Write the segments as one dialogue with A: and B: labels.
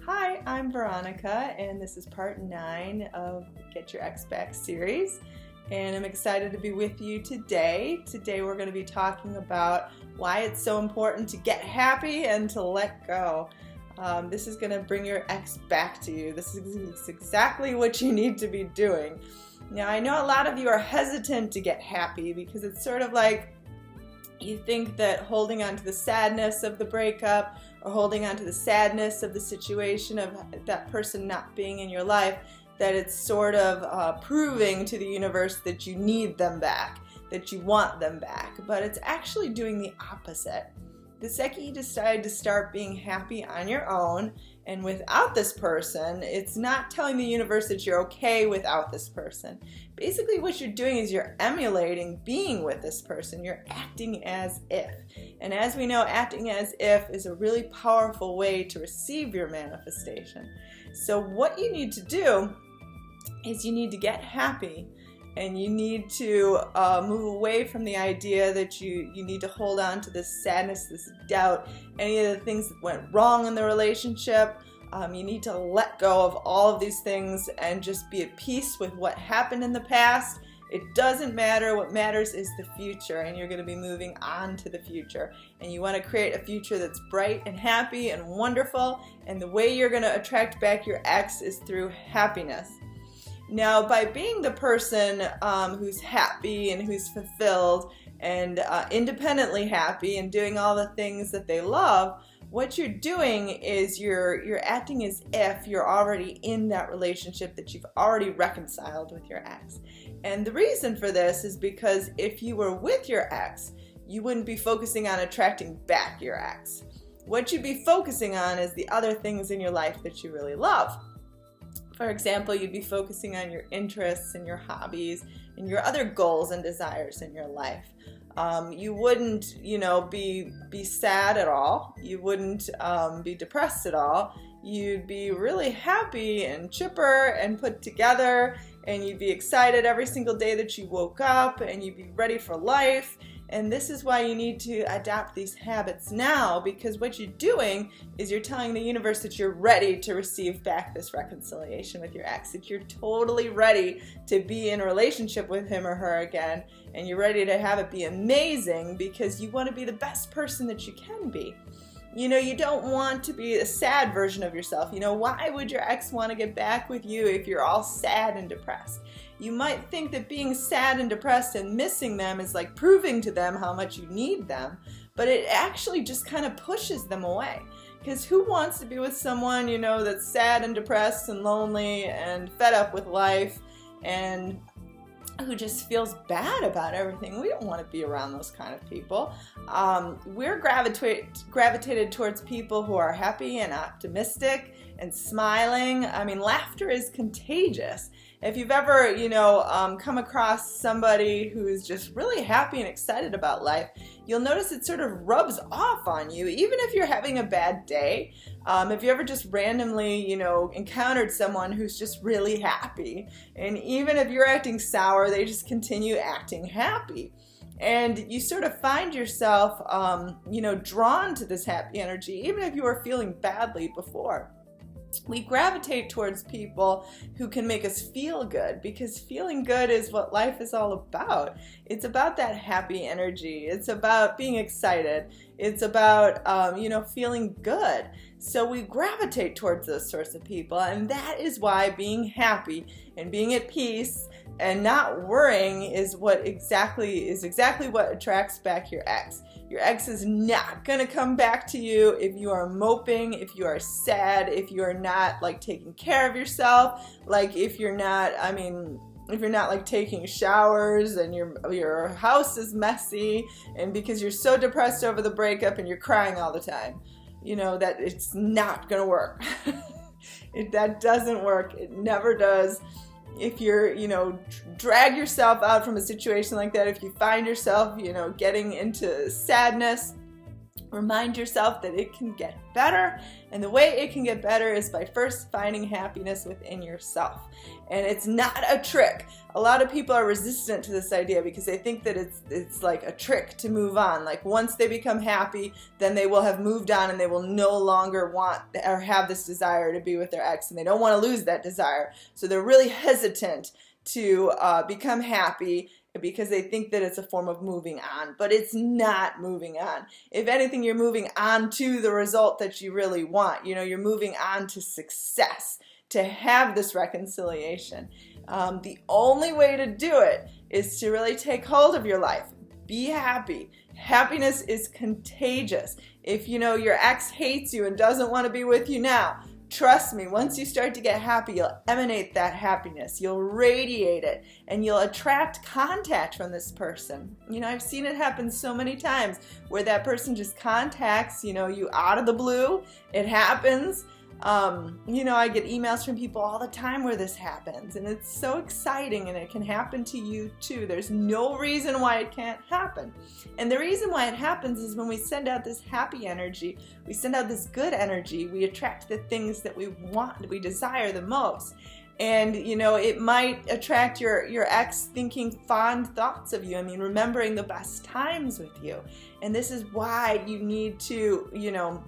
A: Hi, I'm Veronica, and this is part 9 of Get Your Ex Back series, and I'm excited to be with you today. Today we're going to be talking about why it's so important to get happy and to let go. This is going to bring your ex back to you. This is exactly what you need to be doing. Now, I know a lot of you are hesitant to get happy because it's sort of like you think that holding on to the sadness of the breakup or holding on to the sadness of the situation of that person not being in your life, that it's sort of proving to the universe that you need them back, that you want them back. But it's actually doing the opposite. The second you decide to start being happy on your own and without this person, it's not telling the universe that you're okay without this person. Basically what you're doing is you're emulating being with this person. You're acting as if. And as we know, acting as if is a really powerful way to receive your manifestation. So what you need to do is you need to get happy. And you need to move away from the idea that you need to hold on to this sadness, this doubt, any of the things that went wrong in the relationship. You need to let go of all of these things and just be at peace with what happened in the past. It doesn't matter. What matters is the future, and you're going to be moving on to the future. And you want to create a future that's bright and happy and wonderful. And the way you're going to attract back your ex is through happiness. Now, by being the person who's happy and who's fulfilled and independently happy and doing all the things that they love, what you're doing is you're acting as if you're already in that relationship, that you've already reconciled with your ex. And the reason for this is because if you were with your ex, you wouldn't be focusing on attracting back your ex. What you'd be focusing on is the other things in your life that you really love. For example, you'd be focusing on your interests and your hobbies and your other goals and desires in your life. You wouldn't, be sad at all. You wouldn't be depressed at all. You'd be really happy and chipper and put together, and you'd be excited every single day that you woke up, and you'd be ready for life. And this is why you need to adapt these habits now, because what you're doing is you're telling the universe that you're ready to receive back this reconciliation with your ex, that you're totally ready to be in a relationship with him or her again, and you're ready to have it be amazing because you want to be the best person that you can be. You don't want to be a sad version of yourself. Why would your ex want to get back with you if you're all sad and depressed? You might think that being sad and depressed and missing them is like proving to them how much you need them, but it actually just kind of pushes them away. Because who wants to be with someone, that's sad and depressed and lonely and fed up with life and who just feels bad about everything? We don't want to be around those kind of people. We're gravitated towards people who are happy and optimistic and smiling. Laughter is contagious. If you've ever, come across somebody who's just really happy and excited about life, you'll notice it sort of rubs off on you, even if you're having a bad day. If you ever just randomly, encountered someone who's just really happy, and even if you're acting sour, they just continue acting happy. And you sort of find yourself, drawn to this happy energy, even if you were feeling badly before. We gravitate towards people who can make us feel good, because feeling good is what life is all about. It's about that happy energy. It's about being excited. It's about, feeling good. So we gravitate towards those sorts of people, and that is why being happy and being at peace and not worrying is exactly what attracts back your ex. Your ex is not going to come back to you if you are moping, if you are sad, if you are not taking care of yourself, if you're not taking showers and your house is messy, and because you're so depressed over the breakup and you're crying all the time. That it's not going to work. That doesn't work. It never does. If you're, drag yourself out from a situation like that, if you find yourself, getting into sadness Remind yourself that it can get better, and the way it can get better is by first finding happiness within yourself. And it's not a trick. A lot of people are resistant to this idea because they think that it's like a trick to move on. Like once they become happy, then they will have moved on and they will no longer want or have this desire to be with their ex, and they don't want to lose that desire. So they're really hesitant to become happy because they think that it's a form of moving on, but it's not moving on. If anything, you're moving on to the result that you really want. You know, you're moving on to success, to have this reconciliation. The only way to do it is to really take hold of your life. Be happy. Happiness is contagious. If you know your ex hates you and doesn't want to be with you now, trust me, once you start to get happy, you'll emanate that happiness. You'll radiate it, and you'll attract contact from this person. You know, I've seen it happen so many times where that person just contacts, you know, you out of the blue. It happens. You know, I get emails from people all the time where this happens, and it's so exciting, and it can happen to you too. There's no reason why it can't happen. And the reason why it happens is when we send out this happy energy, we send out this good energy, we attract the things that we want, we desire the most. And, you know, it might attract your ex thinking fond thoughts of you. I mean, remembering the best times with you. And this is why you need to, you know,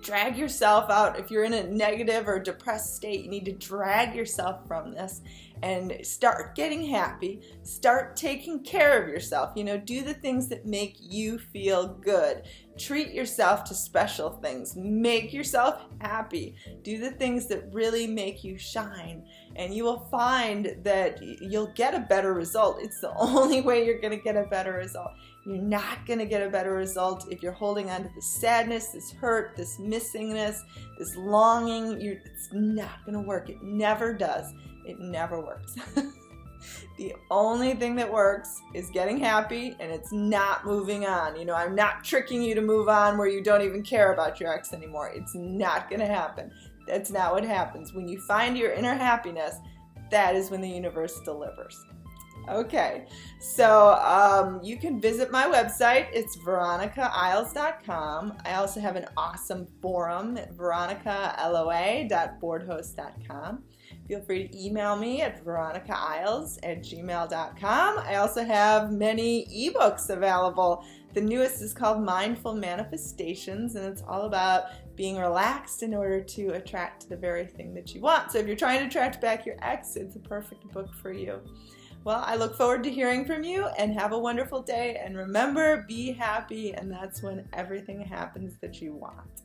A: drag yourself out. If you're in a negative or depressed state, you need to drag yourself from this and start getting happy. Start taking care of yourself. You know, do the things that make you feel good. Treat yourself to special things. Make yourself happy. Do the things that really make you shine, and you will find that you'll get a better result. It's the only way you're going to get a better result. You're not going to get a better result if you're holding on to this sadness, this hurt, this missingness, this longing. It's not going to work. It never does. It never works. The only thing that works is getting happy, and it's not moving on. You know, I'm not tricking you to move on where you don't even care about your ex anymore. It's not going to happen. That's not what happens. When you find your inner happiness, that is when the universe delivers. Okay, so you can visit my website. It's veronicaisles.com. I also have an awesome forum at veronicaloa.boardhost.com. Feel free to email me at veronicaisles@gmail.com. I also have many ebooks available. The newest is called Mindful Manifestations, and it's all about being relaxed in order to attract the very thing that you want. So if you're trying to attract back your ex, it's a perfect book for you. Well, I look forward to hearing from you, and have a wonderful day. And remember, be happy, and that's when everything happens that you want.